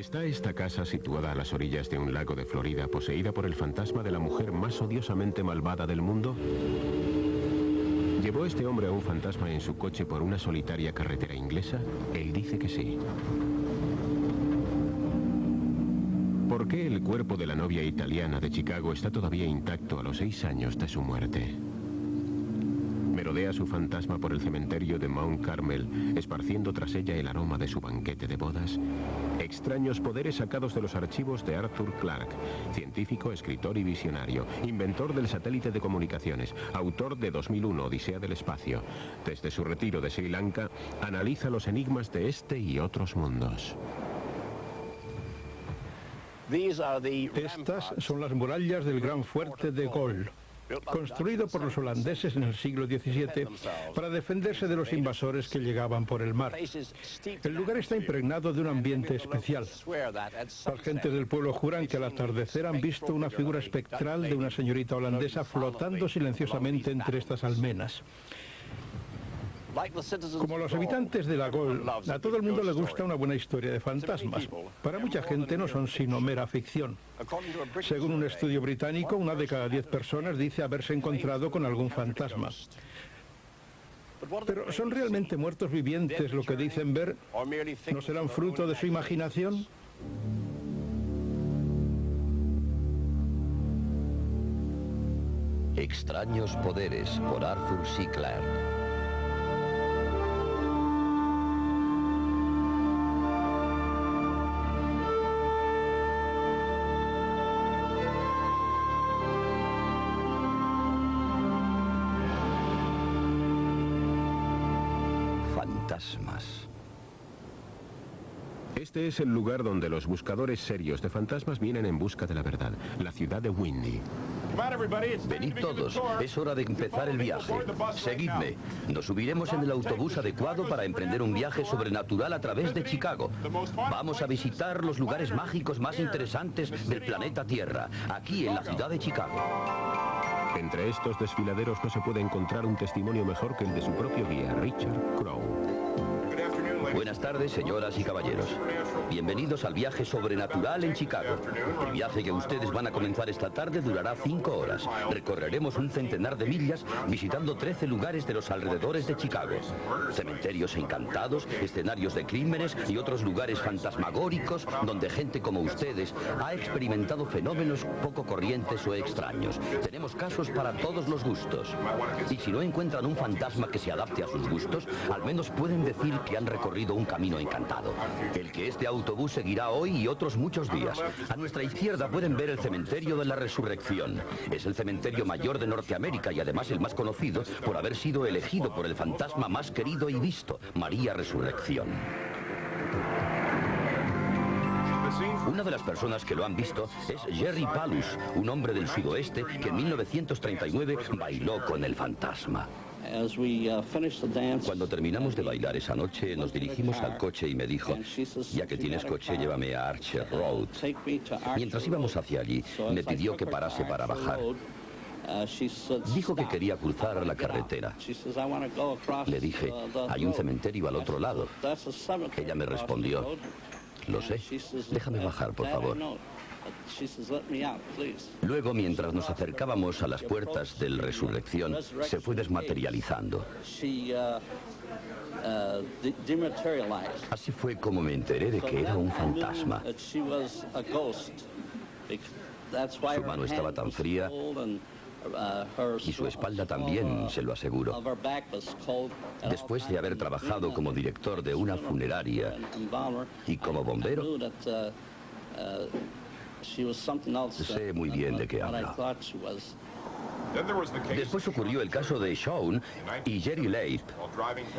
¿Está esta casa situada a las orillas de un lago de Florida poseída por el fantasma de la mujer más odiosamente malvada del mundo? ¿Llevó este hombre a un fantasma en su coche por una solitaria carretera inglesa? Él dice que sí. ¿Por qué el cuerpo de la novia italiana de Chicago está todavía intacto a los 6 años de su muerte? Merodea su fantasma por el cementerio de Mount Carmel, esparciendo tras ella el aroma de su banquete de bodas. Extraños poderes sacados de los archivos de Arthur Clarke, científico, escritor y visionario, inventor del satélite de comunicaciones, autor de 2001, Odisea del Espacio. Desde su retiro de Sri Lanka, analiza los enigmas de este y otros mundos. Estas son las murallas del Gran Fuerte de Gol, construido por los holandeses en el siglo XVII para defenderse de los invasores que llegaban por el mar. El lugar está impregnado de un ambiente especial. Las gentes del pueblo juran que al atardecer han visto una figura espectral de una señorita holandesa flotando silenciosamente entre estas almenas. Como los habitantes de la Gol, a todo el mundo le gusta una buena historia de fantasmas. Para mucha gente no son sino mera ficción. Según un estudio británico, 1 de cada 10 personas dice haberse encontrado con algún fantasma. Pero ¿son realmente muertos vivientes lo que dicen ver? ¿No serán fruto de su imaginación? Extraños poderes, por Arthur C. Clarke. Este es el lugar donde los buscadores serios de fantasmas vienen en busca de la verdad, la ciudad de Windy. Venid todos, es hora de empezar el viaje. Seguidme. Nos subiremos en el autobús adecuado para emprender un viaje sobrenatural a través de Chicago. Vamos a visitar los lugares mágicos más interesantes del planeta Tierra, aquí en la ciudad de Chicago. Entre estos desfiladeros no se puede encontrar un testimonio mejor que el de su propio guía, Richard Crowe. Buenas tardes, señoras y caballeros. Bienvenidos al viaje sobrenatural en Chicago. El viaje que ustedes van a comenzar esta tarde durará 5 horas. Recorreremos un centenar de millas visitando 13 lugares de los alrededores de Chicago. Cementerios encantados, escenarios de crímenes y otros lugares fantasmagóricos donde gente como ustedes ha experimentado fenómenos poco corrientes o extraños. Tenemos casos para todos los gustos. Y si no encuentran un fantasma que se adapte a sus gustos, al menos pueden decir que han recorrido un camino encantado. El que este autobús seguirá hoy y otros muchos días. A nuestra izquierda pueden ver el cementerio de la Resurrección. Es el cementerio mayor de Norteamérica y además el más conocido por haber sido elegido por el fantasma más querido y visto, María Resurrección. Una de las personas que lo han visto es Jerry Palus, un hombre del sudoeste que en 1939 bailó con el fantasma. Cuando terminamos de bailar esa noche, nos dirigimos al coche y me dijo, ya que tienes coche, llévame a Archer Road. Mientras íbamos hacia allí, me pidió que parase para bajar. Dijo que quería cruzar la carretera. Le dije, hay un cementerio al otro lado. Ella me respondió, lo sé, déjame bajar, por favor. Luego, mientras nos acercábamos a las puertas del Resurrección, se fue desmaterializando. Así fue como me enteré de que era un fantasma. Su mano estaba tan fría y su espalda también, se lo aseguro. Después de haber trabajado como director de una funeraria y como bombero, sé muy bien de qué habla. Después ocurrió el caso de Shaun y Jerry Leip.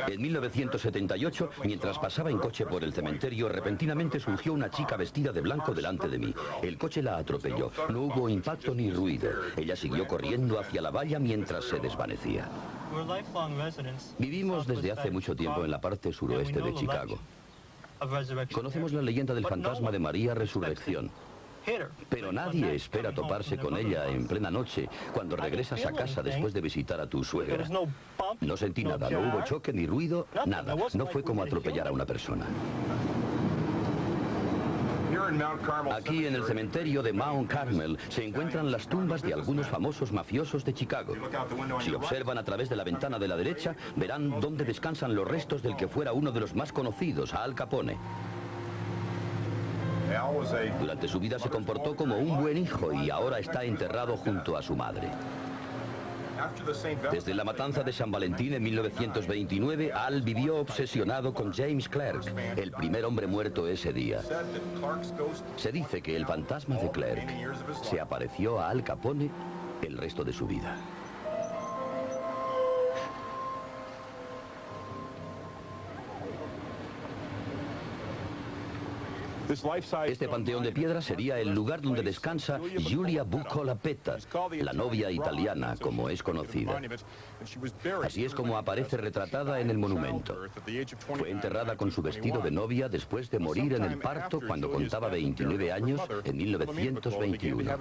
En 1978, mientras pasaba en coche por el cementerio, repentinamente surgió una chica vestida de blanco delante de mí. El coche la atropelló. No hubo impacto ni ruido. Ella siguió corriendo hacia la valla mientras se desvanecía. Vivimos desde hace mucho tiempo en la parte suroeste de Chicago. Conocemos la leyenda del fantasma de María Resurrección. Pero nadie espera toparse con ella en plena noche cuando regresas a casa después de visitar a tu suegra. No sentí nada, no hubo choque ni ruido, nada. No fue como atropellar a una persona. Aquí en el cementerio de Mount Carmel se encuentran las tumbas de algunos famosos mafiosos de Chicago. Si observan a través de la ventana de la derecha, verán dónde descansan los restos del que fuera uno de los más conocidos, Al Capone. Durante su vida se comportó como un buen hijo y ahora está enterrado junto a su madre. Desde la matanza de San Valentín en 1929, Al vivió obsesionado con James Clark, el primer hombre muerto ese día. Se dice que el fantasma de Clark se apareció a Al Capone el resto de su vida. Este panteón de piedra sería el lugar donde descansa Giulia Bucco Lapetta, la novia italiana, como es conocida. Así es como aparece retratada en el monumento. Fue enterrada con su vestido de novia después de morir en el parto cuando contaba 29 años en 1921.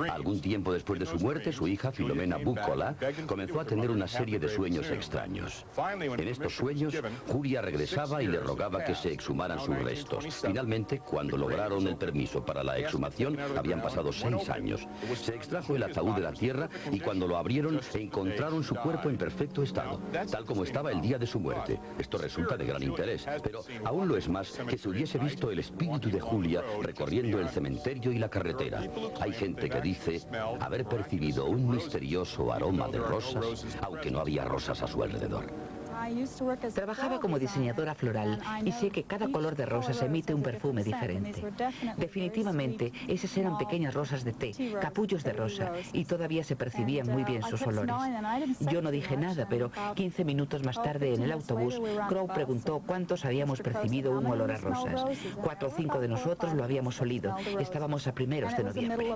Algún tiempo después de su muerte, su hija Filomena Buccola comenzó a tener una serie de sueños extraños. En estos sueños, Julia regresaba y le rogaba que se exhumaran sus restos. Finalmente, cuando lograron el permiso para la exhumación, habían pasado 6 años. Se extrajo el ataúd de la tierra y cuando lo abrieron, encontraron su cuerpo en perfecto estado, tal como estaba el día de su muerte. Esto resulta de gran interés, pero aún lo es más que se hubiese visto el espíritu de Julia recorriendo el cementerio y la carretera. Hay gente que dice haber percibido un misterioso aroma de rosas, aunque no había rosas a su alrededor. Trabajaba como diseñadora floral y sé que cada color de rosas emite un perfume diferente. Definitivamente, esas eran pequeñas rosas de té, capullos de rosa, y todavía se percibían muy bien sus olores. Yo no dije nada, pero 15 minutos más tarde en el autobús, Crow preguntó cuántos habíamos percibido un olor a rosas. 4 o 5 de nosotros lo habíamos olido. Estábamos a primeros de noviembre.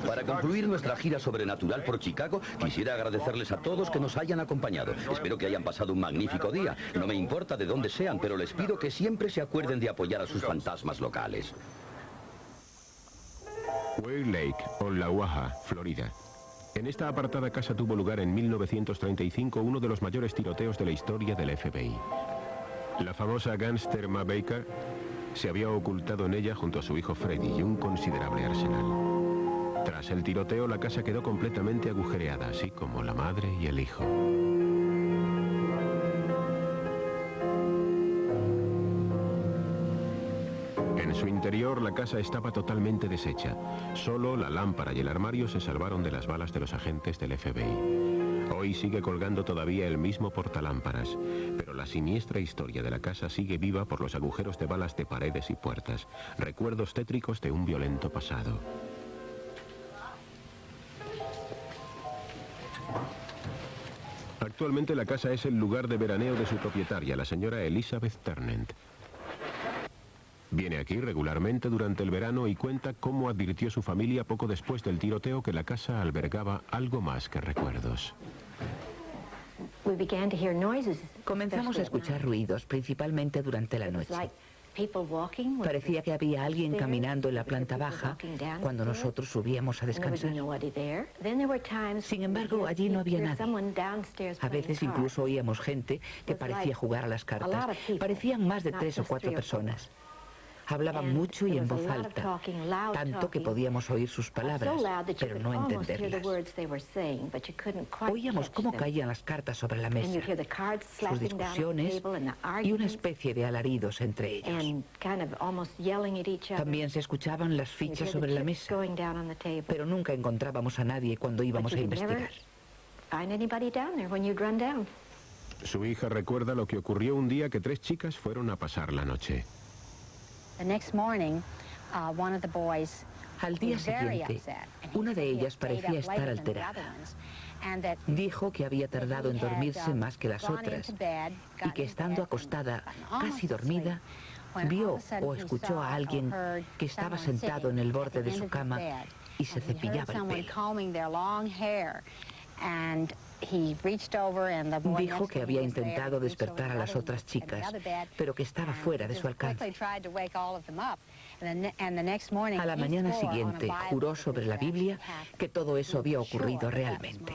Para concluir nuestra gira sobrenatural por Chicago, quisiera agradecerles a todos que nos hayan acompañado. Espero que hayan pasado un magnífico día. No me importa de dónde sean, pero les pido que siempre se acuerden de apoyar a sus fantasmas locales. Whale Lake, Oklahoma, Florida. En esta apartada casa tuvo lugar en 1935 uno de los mayores tiroteos de la historia del FBI. La famosa gángster Ma Baker se había ocultado en ella junto a su hijo Freddy y un considerable arsenal. Tras el tiroteo, la casa quedó completamente agujereada, así como la madre y el hijo. En su interior, la casa estaba totalmente deshecha. Solo la lámpara y el armario se salvaron de las balas de los agentes del FBI. Hoy sigue colgando todavía el mismo portalámparas, pero la siniestra historia de la casa sigue viva por los agujeros de balas de paredes y puertas, recuerdos tétricos de un violento pasado. Actualmente la casa es el lugar de veraneo de su propietaria, la señora Elizabeth Ternent. Viene aquí regularmente durante el verano y cuenta cómo advirtió su familia poco después del tiroteo que la casa albergaba algo más que recuerdos. Comenzamos a escuchar ruidos, principalmente durante la noche. Parecía que había alguien caminando en la planta baja cuando nosotros subíamos a descansar. Sin embargo, allí no había nadie. A veces incluso oíamos gente que parecía jugar a las cartas. Parecían más de 3 o 4 personas. Hablaban mucho y en voz alta, tanto que podíamos oír sus palabras, pero no entenderlas. Oíamos cómo caían las cartas sobre la mesa, sus discusiones y una especie de alaridos entre ellos. También se escuchaban las fichas sobre la mesa, pero nunca encontrábamos a nadie cuando íbamos a investigar. Su hija recuerda lo que ocurrió un día que 3 chicas fueron a pasar la noche. Al día siguiente, una de ellas parecía estar alterada. Dijo que había tardado en dormirse más que las otras y que estando acostada, casi dormida, vio o escuchó a alguien que estaba sentado en el borde de su cama y se cepillaba el pelo. Dijo que había intentado despertar a las otras chicas, pero que estaba fuera de su alcance. A la mañana siguiente juró sobre la Biblia que todo eso había ocurrido realmente.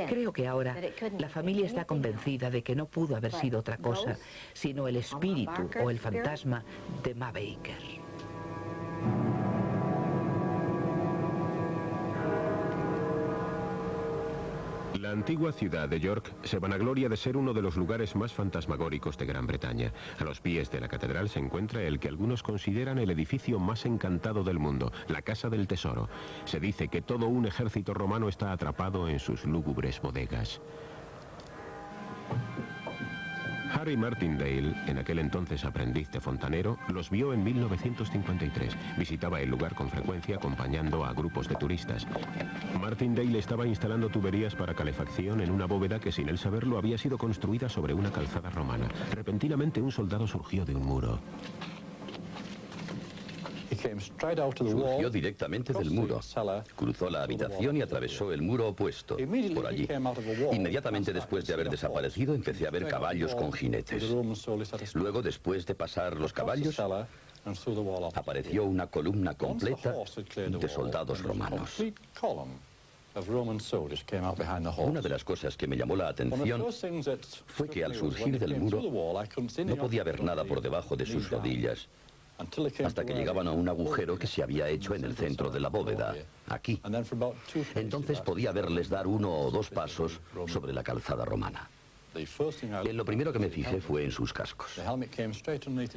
Creo que ahora la familia está convencida de que no pudo haber sido otra cosa, sino el espíritu o el fantasma de Ma Baker. La antigua ciudad de York se vanagloria de ser uno de los lugares más fantasmagóricos de Gran Bretaña. A los pies de la catedral se encuentra el que algunos consideran el edificio más encantado del mundo, la Casa del Tesoro. Se dice que todo un ejército romano está atrapado en sus lúgubres bodegas. Harry Martindale, en aquel entonces aprendiz de fontanero, los vio en 1953. Visitaba el lugar con frecuencia acompañando a grupos de turistas. Martindale estaba instalando tuberías para calefacción en una bóveda que, sin él saberlo, había sido construida sobre una calzada romana. Repentinamente un soldado surgió de un muro. Surgió directamente del muro, cruzó la habitación y atravesó el muro opuesto, por allí. Inmediatamente después de haber desaparecido, empecé a ver caballos con jinetes. Luego, después de pasar los caballos, apareció una columna completa de soldados romanos. Una de las cosas que me llamó la atención fue que al surgir del muro no podía ver nada por debajo de sus rodillas, hasta que llegaban a un agujero que se había hecho en el centro de la bóveda, aquí. Entonces podía verles dar 1 o 2 pasos sobre la calzada romana. En lo primero que me fijé fue en sus cascos.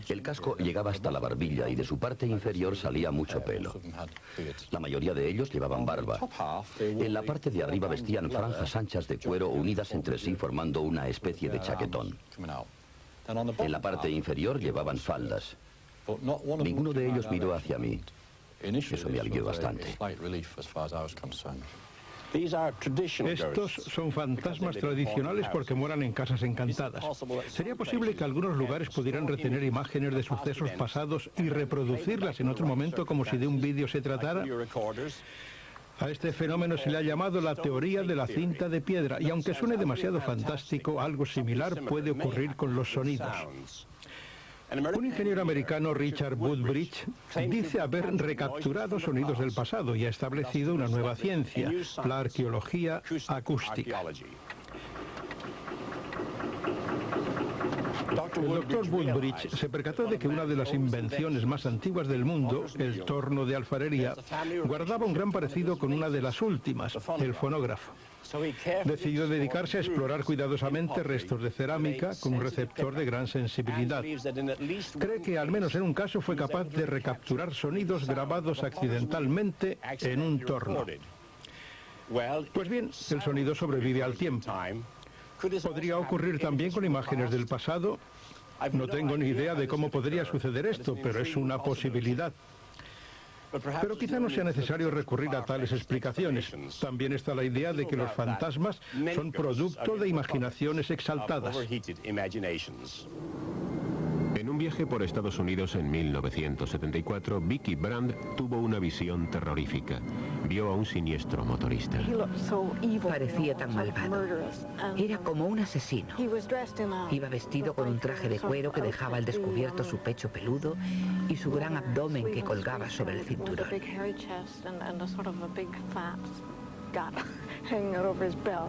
El casco llegaba hasta la barbilla y de su parte inferior salía mucho pelo. La mayoría de ellos llevaban barba. En la parte de arriba vestían franjas anchas de cuero unidas entre sí formando una especie de chaquetón. En la parte inferior llevaban faldas. Ninguno de ellos miró hacia mí. Eso me alivió bastante. Estos son fantasmas tradicionales porque moran en casas encantadas. ¿Sería posible que algunos lugares pudieran retener imágenes de sucesos pasados y reproducirlas en otro momento como si de un vídeo se tratara? A este fenómeno se le ha llamado la teoría de la cinta de piedra, y aunque suene demasiado fantástico, algo similar puede ocurrir con los sonidos. Un ingeniero americano, Richard Woodbridge, dice haber recapturado sonidos del pasado y ha establecido una nueva ciencia, la arqueología acústica. El doctor Woodbridge se percató de que una de las invenciones más antiguas del mundo, el torno de alfarería, guardaba un gran parecido con una de las últimas, el fonógrafo. Decidió dedicarse a explorar cuidadosamente restos de cerámica con un receptor de gran sensibilidad. Cree que al menos en un caso fue capaz de recapturar sonidos grabados accidentalmente en un torno. Pues bien, el sonido sobrevive al tiempo. ¿Podría ocurrir también con imágenes del pasado? No tengo ni idea de cómo podría suceder esto, pero es una posibilidad. Pero quizá no sea necesario recurrir a tales explicaciones. También está la idea de que los fantasmas son producto de imaginaciones exaltadas. En un viaje por Estados Unidos en 1974, Vicky Brand tuvo una visión terrorífica. Vio a un siniestro motorista. Parecía tan malvado. Era como un asesino. Iba vestido con un traje de cuero que dejaba al descubierto su pecho peludo y su gran abdomen que colgaba sobre el cinturón.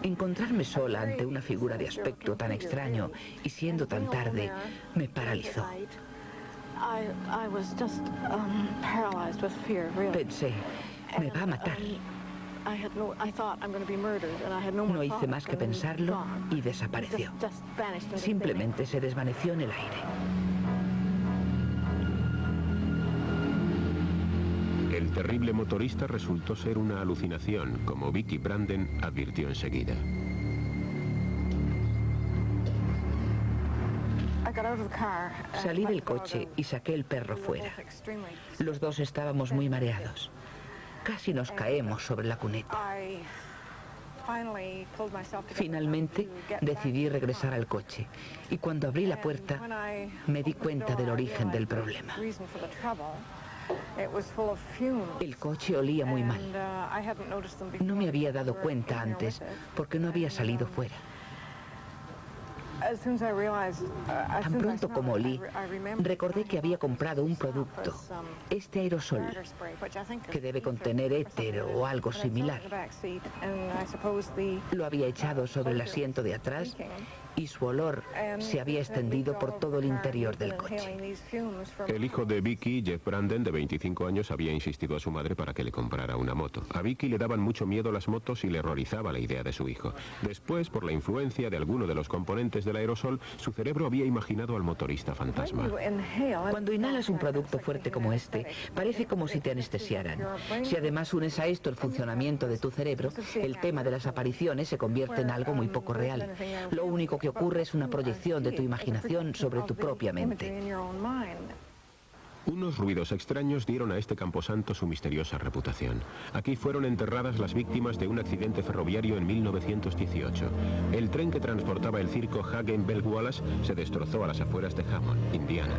Encontrarme sola ante una figura de aspecto tan extraño y siendo tan tarde, me paralizó. Pensé, me va a matar. No hice más que pensarlo y desapareció. Simplemente se desvaneció en el aire. El terrible motorista resultó ser una alucinación, como Vicky Branden advirtió enseguida. Salí del coche y saqué el perro fuera. Los dos estábamos muy mareados. Casi nos caemos sobre la cuneta. Finalmente decidí regresar al coche y cuando abrí la puerta me di cuenta del origen del problema. El coche olía muy mal. No me había dado cuenta antes porque no había salido fuera. Tan pronto como olí, recordé que había comprado un producto, este aerosol, que debe contener éter o algo similar. Lo había echado sobre el asiento de atrás y su olor se había extendido por todo el interior del coche. El hijo de Vicky, Jeff Branden, de 25 años, había insistido a su madre para que le comprara una moto. A Vicky le daban mucho miedo las motos y le horrorizaba la idea de su hijo. Después, por la influencia de alguno de los componentes del aerosol, su cerebro había imaginado al motorista fantasma. Cuando inhalas un producto fuerte como este, parece como si te anestesiaran. Si además unes a esto el funcionamiento de tu cerebro, el tema de las apariciones se convierte en algo muy poco real. Lo único que ocurre es una proyección de tu imaginación sobre tu propia mente. Unos ruidos extraños dieron a este camposanto su misteriosa reputación. Aquí fueron enterradas las víctimas de un accidente ferroviario en 1918. El tren que transportaba el circo Hagen Bell Wallace se destrozó a las afueras de Hammond, Indiana.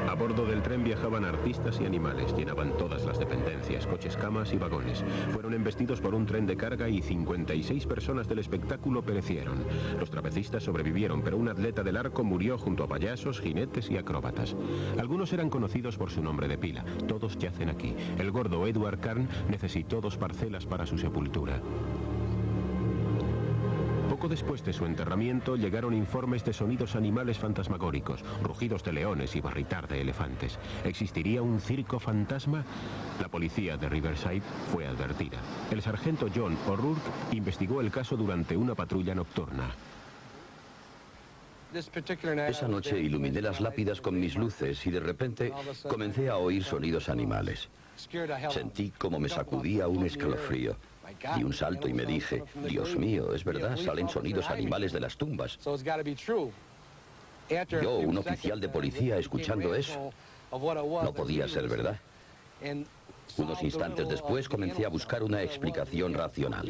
A bordo del tren viajaban artistas y animales, llenaban todas las dependencias, coches, camas y vagones. Fueron embestidos por un tren de carga y 56 personas del espectáculo perecieron. Los trapecistas sobrevivieron, pero un atleta del arco murió junto a payasos, jinetes y acróbatas. Algunos eran conocidos por su nombre de pila. Todos yacen aquí. El gordo Edward Carn necesitó 2 parcelas para su sepultura. Poco después de su enterramiento llegaron informes de sonidos animales fantasmagóricos, rugidos de leones y barritar de elefantes. ¿Existiría un circo fantasma? La policía de Riverside fue advertida. El sargento John O'Rourke investigó el caso durante una patrulla nocturna. Esa noche iluminé las lápidas con mis luces y de repente comencé a oír sonidos animales. Sentí como me sacudía un escalofrío. Di un salto y me dije, Dios mío, es verdad, salen sonidos animales de las tumbas. Yo, un oficial de policía, escuchando eso, no podía ser verdad. Unos instantes después comencé a buscar una explicación racional.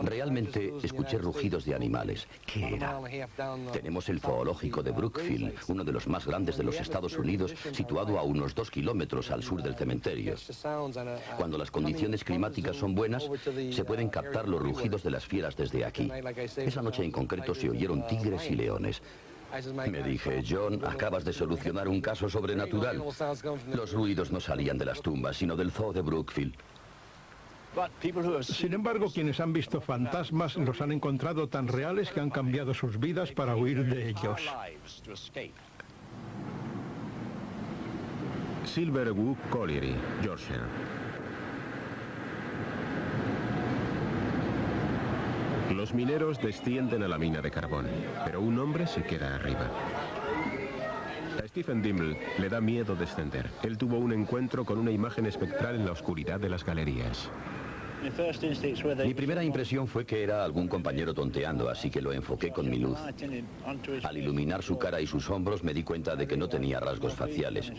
Realmente escuché rugidos de animales. ¿Qué era? Tenemos el zoológico de Brookfield, uno de los más grandes de los Estados Unidos, situado a unos 2 kilómetros al sur del cementerio. Cuando las condiciones climáticas son buenas, se pueden captar los rugidos de las fieras desde aquí. Esa noche en concreto se oyeron tigres y leones. Me dije, John, acabas de solucionar un caso sobrenatural. Los ruidos no salían de las tumbas, sino del zoo de Brookfield. Sin embargo, quienes han visto fantasmas los han encontrado tan reales que han cambiado sus vidas para huir de ellos. Silverwood Colliery, Yorkshire. Los mineros descienden a la mina de carbón, pero un hombre se queda arriba. A Stephen Dimble le da miedo descender. Él tuvo un encuentro con una imagen espectral en la oscuridad de las galerías. Mi primera impresión fue que era algún compañero tonteando, así que lo enfoqué con mi luz. Al iluminar su cara y sus hombros me di cuenta de que no tenía rasgos faciales.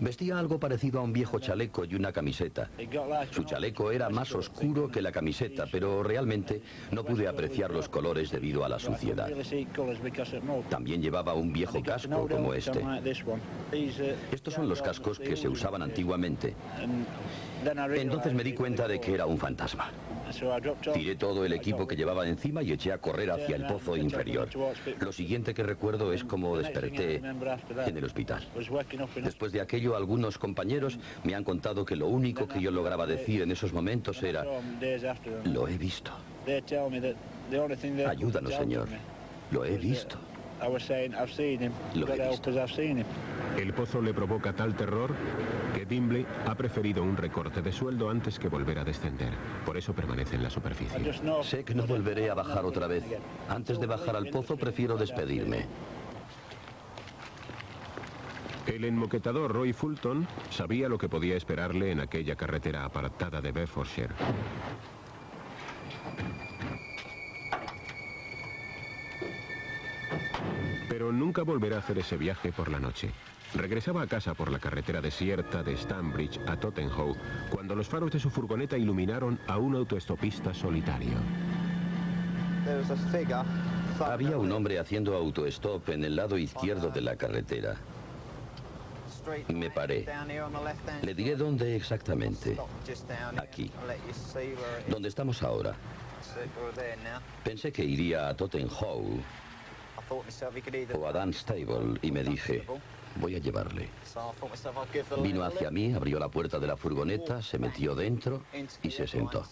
Vestía algo parecido a un viejo chaleco y una camiseta. Su chaleco era más oscuro que la camiseta, pero realmente no pude apreciar los colores debido a la suciedad. También llevaba un viejo casco como este. Estos son los cascos que se usaban antiguamente. Entonces me di cuenta de que era un fantasma. Tiré todo el equipo que llevaba encima y eché a correr hacia el pozo inferior. Lo siguiente que recuerdo es cómo desperté en el hospital. Después de aquello, algunos compañeros me han contado que lo único que yo lograba decir en esos momentos era: lo he visto. Ayúdanos, Señor. Lo he visto. Lo he visto. El pozo le provoca tal terror que Dimble ha preferido un recorte de sueldo antes que volver a descender. Por eso permanece en la superficie. Sé que no volveré a bajar otra vez. Antes de bajar al pozo prefiero despedirme. El enmoquetador Roy Fulton sabía lo que podía esperarle en aquella carretera apartada de Bedfordshire. Pero nunca volverá a hacer ese viaje por la noche. Regresaba a casa por la carretera desierta de Stanbridge a Tottenham cuando los faros de su furgoneta iluminaron a un autoestopista solitario. Había un hombre haciendo autostop en el lado izquierdo de la carretera. Me paré. Le diré dónde exactamente. Aquí. Donde estamos ahora. Pensé que iría a Tottenham. o a Dan Stable y me dije, voy a llevarle. Vino hacia mí, abrió la puerta de la furgoneta, se metió dentro y se sentó.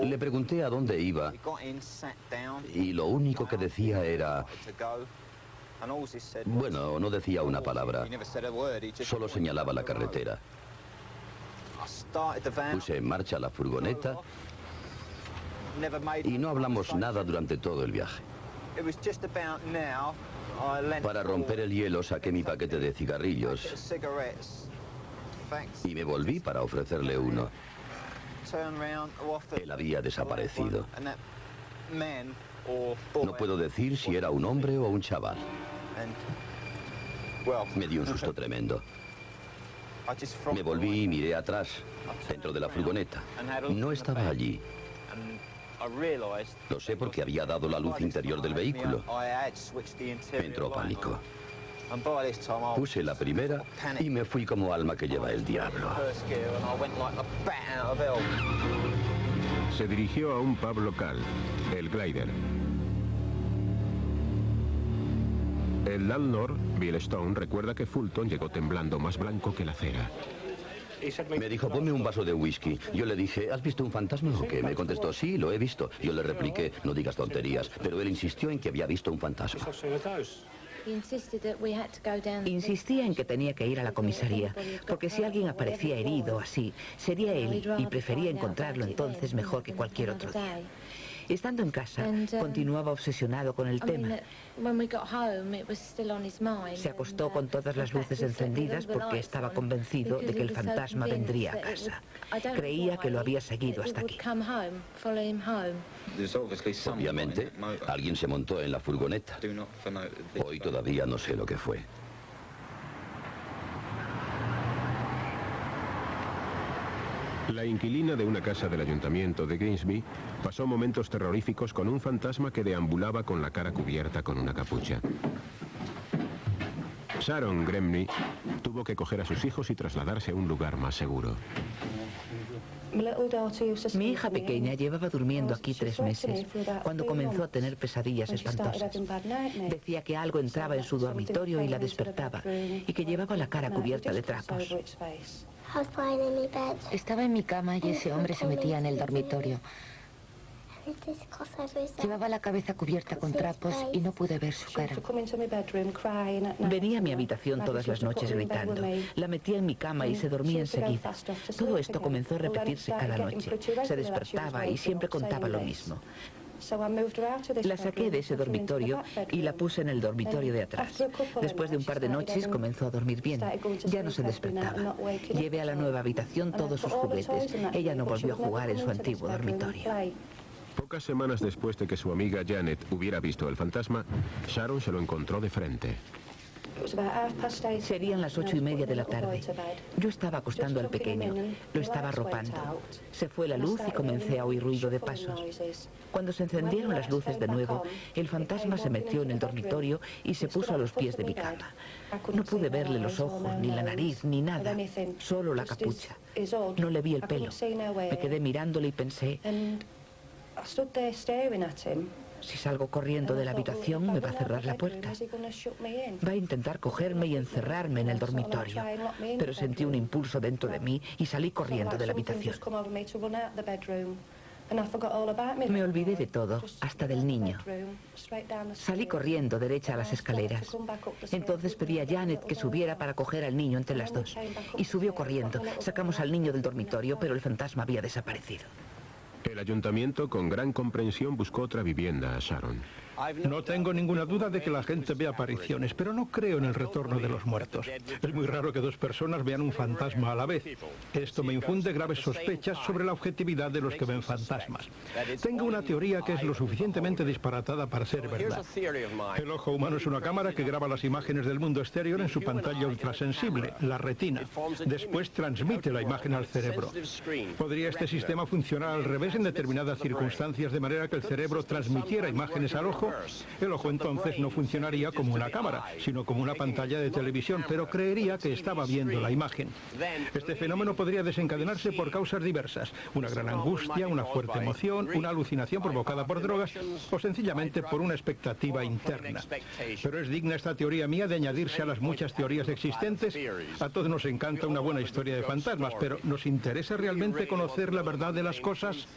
Le pregunté a dónde iba y lo único que decía era... Bueno, no decía una palabra, solo señalaba la carretera. Puse en marcha la furgoneta y no hablamos nada durante todo el viaje. Para romper el hielo saqué mi paquete de cigarrillos y me volví para ofrecerle uno. Él había desaparecido. No puedo decir si era un hombre o un chaval. Me dio un susto tremendo. Me volví y miré atrás, dentro de la furgoneta. No estaba allí. Lo sé porque había dado la luz interior del vehículo. Me entró pánico. Puse la primera y me fui como alma que lleva el diablo. Se dirigió a un pub local, el Glider. El landlord, Bill Stone, recuerda que Fulton llegó temblando más blanco que la cera. Me dijo, ponme un vaso de whisky. Yo le dije, ¿has visto un fantasma o qué? Me contestó, sí, lo he visto. Yo le repliqué, no digas tonterías, pero él insistió en que había visto un fantasma. Insistía en que tenía que ir a la comisaría, porque si alguien aparecía herido así, sería él, y prefería encontrarlo entonces mejor que cualquier otro día. Estando en casa, continuaba obsesionado con el tema. Se acostó con todas las luces encendidas porque estaba convencido de que el fantasma vendría a casa. Creía que lo había seguido hasta aquí. Obviamente, alguien se montó en la furgoneta. Hoy todavía no sé lo que fue. La inquilina de una casa del ayuntamiento de Grimsby pasó momentos terroríficos con un fantasma que deambulaba con la cara cubierta con una capucha. Sharon Gremney tuvo que coger a sus hijos y trasladarse a un lugar más seguro. Mi hija pequeña llevaba durmiendo aquí 3 meses cuando comenzó a tener pesadillas espantosas. Decía que algo entraba en su dormitorio y la despertaba y que llevaba la cara cubierta de trapos. Estaba en mi cama y ese hombre se metía en el dormitorio. Llevaba la cabeza cubierta con trapos y no pude ver su cara. Venía a mi habitación todas las noches gritando. La metía en mi cama y se dormía enseguida. Todo esto comenzó a repetirse cada noche. Se despertaba y siempre contaba lo mismo. La saqué de ese dormitorio y la puse en el dormitorio de atrás. Después de un par de noches comenzó a dormir bien. Ya no se despertaba. Llevé a la nueva habitación todos sus juguetes. Ella no volvió a jugar en su antiguo dormitorio. Pocas semanas después de que su amiga Janet hubiera visto el fantasma, Sharon se lo encontró de frente. Serían las 8:30 de la tarde. Yo estaba acostando al pequeño. Lo estaba arropando. Se fue la luz y comencé a oír ruido de pasos. Cuando se encendieron las luces de nuevo, el fantasma se metió en el dormitorio y se puso a los pies de mi cama. No pude verle los ojos, ni la nariz, ni nada. Solo la capucha. No le vi el pelo. Me quedé mirándole y pensé... Si salgo corriendo de la habitación, me va a cerrar la puerta. Va a intentar cogerme y encerrarme en el dormitorio. Pero sentí un impulso dentro de mí y salí corriendo de la habitación. Me olvidé de todo, hasta del niño. Salí corriendo derecha a las escaleras. Entonces pedí a Janet que subiera para coger al niño entre las dos. Y subió corriendo. Sacamos al niño del dormitorio, pero el fantasma había desaparecido. El ayuntamiento, con gran comprensión, buscó otra vivienda a Sharon. No tengo ninguna duda de que la gente ve apariciones, pero no creo en el retorno de los muertos. Es muy raro que 2 personas vean un fantasma a la vez. Esto me infunde graves sospechas sobre la objetividad de los que ven fantasmas. Tengo una teoría que es lo suficientemente disparatada para ser verdad. El ojo humano es una cámara que graba las imágenes del mundo exterior en su pantalla ultrasensible, la retina. Después transmite la imagen al cerebro. ¿Podría este sistema funcionar al revés en determinadas circunstancias de manera que el cerebro transmitiera imágenes al ojo? ojo, el ojo entonces no funcionaría como una cámara, sino como una pantalla de televisión, pero creería que estaba viendo la imagen. Este fenómeno podría desencadenarse por causas diversas: una gran angustia, una fuerte emoción, una alucinación provocada por drogas o sencillamente por una expectativa interna. Pero ¿es digna esta teoría mía de añadirse a las muchas teorías existentes? A todos nos encanta una buena historia de fantasmas, pero ¿nos interesa realmente conocer la verdad de las cosas?